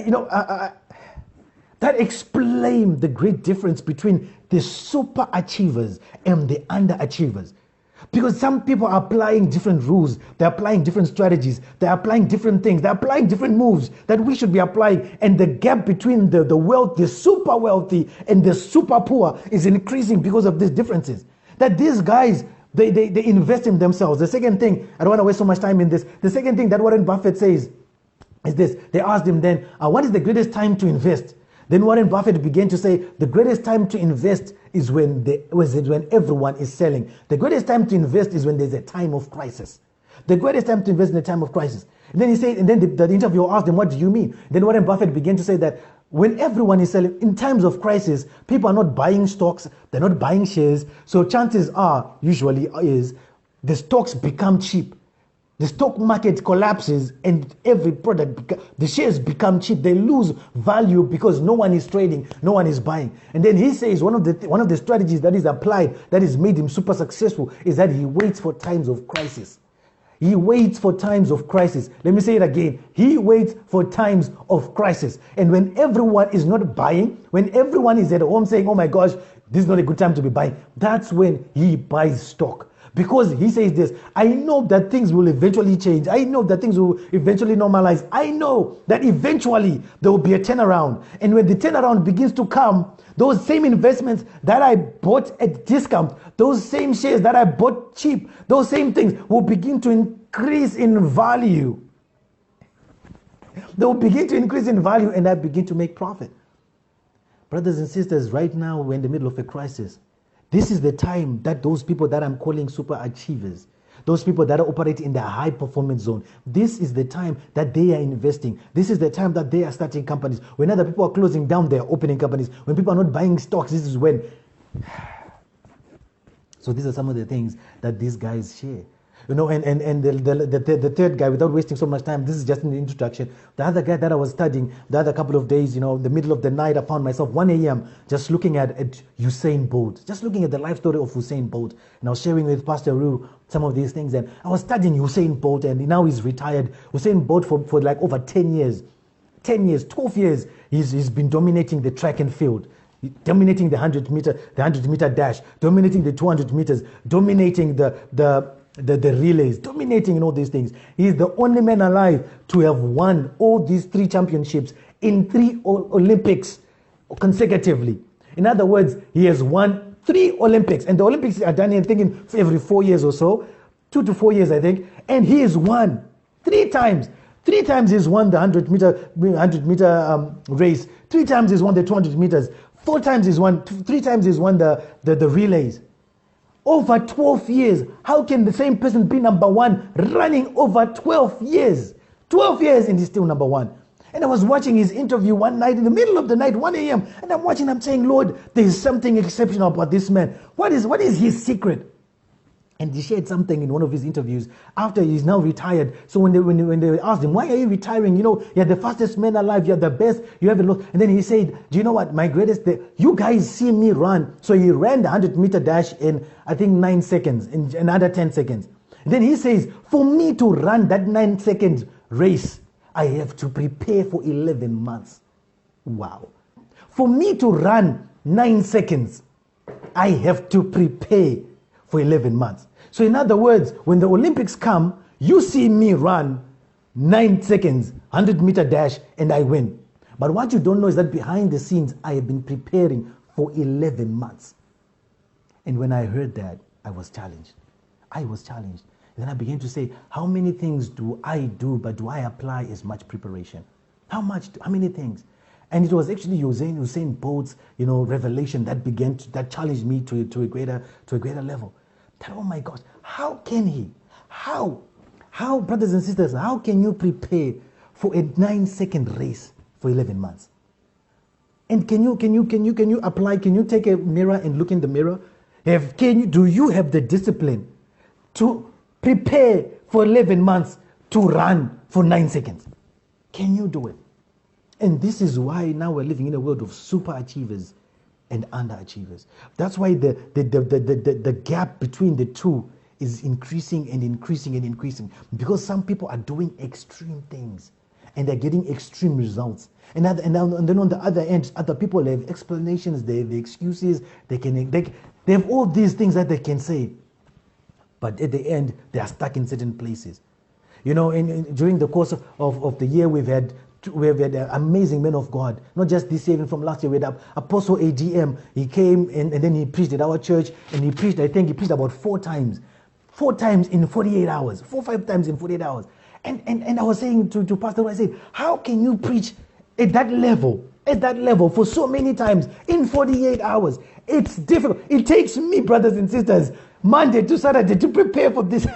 You know, that explains the great difference between the super achievers and the underachievers. Because some people are applying different rules, they're applying different strategies, they're applying different things, they're applying different moves that we should be applying. And the gap between the super wealthy and the super poor is increasing because of these differences. That these guys, they invest in themselves. The second thing, I don't want to waste so much time in this. The second thing that Warren Buffett says is this. They asked him then, what is the greatest time to invest? Then Warren Buffett began to say, the greatest time to invest is when everyone is selling. The greatest time to invest is when there's a time of crisis. The greatest time to invest in a time of crisis. And then he said, and then the interviewer asked him, what do you mean? Then Warren Buffett began to say that when everyone is selling, in times of crisis, people are not buying stocks, they're not buying shares. So chances are, usually is, the stocks become cheap. The stock market collapses and every product, the shares become cheap. They lose value because no one is trading, no one is buying. And then he says one of the strategies that is applied that has made him super successful is that he waits for times of crisis. He waits for times of crisis. Let me say it again. He waits for times of crisis. And when everyone is not buying, when everyone is at home saying, oh my gosh, this is not a good time to be buying, that's when he buys stock. Because he says this, I know that things will eventually change. I know that things will eventually normalize. I know that eventually there will be a turnaround. And when the turnaround begins to come, those same investments that I bought at discount, those same shares that I bought cheap, those same things will begin to increase in value. They will begin to increase in value and I begin to make profit. Brothers and sisters, right now we're in the middle of a crisis. This is the time that those people that I'm calling super achievers, those people that operate in the high performance zone, this is the time that they are investing. This is the time that they are starting companies. When other people are closing down, they are opening companies. When people are not buying stocks, this is when. So these are some of the things that these guys share. You know, and the third guy, without wasting so much time, this is just an introduction. The other guy that I was studying the other couple of days, you know, in the middle of the night, I found myself 1 a.m. just looking at Usain Bolt, just looking at the life story of Usain Bolt. And I was sharing with Pastor Ru some of these things. And I was studying Usain Bolt, and now he's retired. Usain Bolt for like over 10 years, 12 years, he's been dominating the track and field. Dominating the 100 meter dash, dominating the 200 meters, dominating the relays, dominating in all these things. He is the only man alive to have won all these 3 championships in 3 Olympics consecutively. In other words, he has won 3 Olympics, and the Olympics are done, I think, every 4 years or so, 2 to 4 years, I think, and he has won 3 times. 3 times he's won the 100 meter race. 3 times he's won the 200 meters. 3 times he's won the relays. Over 12 years. How can the same person be number 1 running over 12 years? 12 years and he's still number 1. And I was watching his interview one night in the middle of the night, 1 a.m. And I'm watching, I'm saying, Lord, there is something exceptional about this man. What is his secret? And he shared something in one of his interviews after he's now retired. So when they asked him, why are you retiring? You know, you're the fastest man alive. You're the best. You haven't lost. And then he said, do you know what? My greatest, you guys see me run. So he ran the 100 meter dash in, I think, 9 seconds, in another 10 seconds. And then he says, for me to run that 9-second race, I have to prepare for 11 months. Wow. For me to run 9 seconds, I have to prepare for 11 months. So in other words, when the Olympics come, you see me run 9 seconds, 100 meter dash, and I win. But what you don't know is that behind the scenes, I have been preparing for 11 months. And when I heard that, I was challenged. And then I began to say, how many things do I do, but do I apply as much preparation? How many things? And it was actually Usain Bolt's, revelation that challenged me to a greater level. That, oh my gosh, how can he? How, brothers and sisters, how can you prepare for a 9-second race for 11 months? And can you apply? Can you take a mirror and look in the mirror? Do you have the discipline to prepare for 11 months to run for 9 seconds? Can you do it? And this is why now we're living in a world of super achievers and underachievers. That's why the gap between the two is increasing and increasing and increasing, because some people are doing extreme things and they're getting extreme results. And then on the other end, other people have explanations, they have excuses, they have all these things that they can say. But at the end, they are stuck in certain places. You know, during the course of the year, we've had amazing men of God. Not just this year, even from last year, we had Apostle ADM. He came and then he preached at our church, and he preached about 4 times. 4 times in 48 hours. 4-5 times in 48 hours. And I was saying to Pastor, I said, how can you preach at that level for so many times in 48 hours? It's difficult. It takes me, brothers and sisters, Monday to Saturday to prepare for this.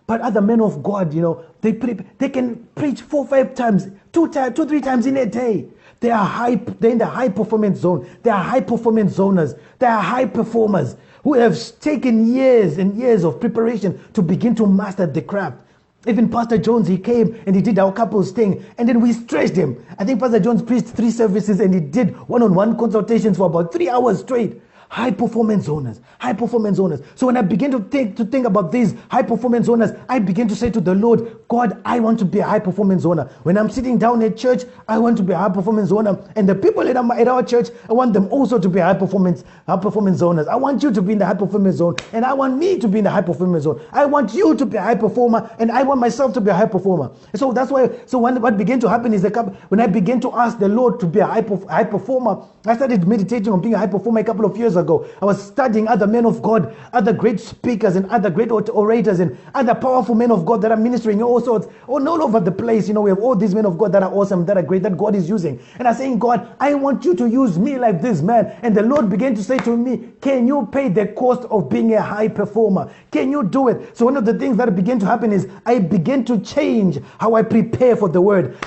But other men of God, you know, they can preach 4-5 times, 2-3 times in a day. They're in the high performance zone. They are high performance zoners. They are high performers who have taken years and years of preparation to begin to master the craft. Even Pastor Jones, he came and he did our couples thing, and then we stretched him. I think Pastor Jones preached 3 services and he did one-on-one consultations for about 3 hours straight. High performance zoners, high performance zoners. So when I begin to think about these high performance zoners, I begin to say to the Lord, God, I want to be a high performance zoner. When I'm sitting down at church, I want to be a high performance zoner. And the people at our church, I want them also to be high performance zoners. I want you to be in the high performance zone, and I want me to be in the high performance zone. I want you to be a high performer, and I want myself to be a high performer. And so that's why. So what began to happen is when I began to ask the Lord to be a high performer, I started meditating on being a high performer a couple of years ago. I was studying other men of God, other great speakers and other great orators and other powerful men of God that are ministering all sorts, all over the place. You know, we have all these men of God that are awesome, that are great, that God is using. And I'm saying, God, I want you to use me like this man. And the Lord began to say to me, can you pay the cost of being a high performer? Can you do it? So one of the things that began to happen is I began to change how I prepare for the word.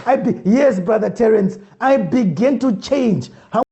Yes, Brother Terence, I began to change how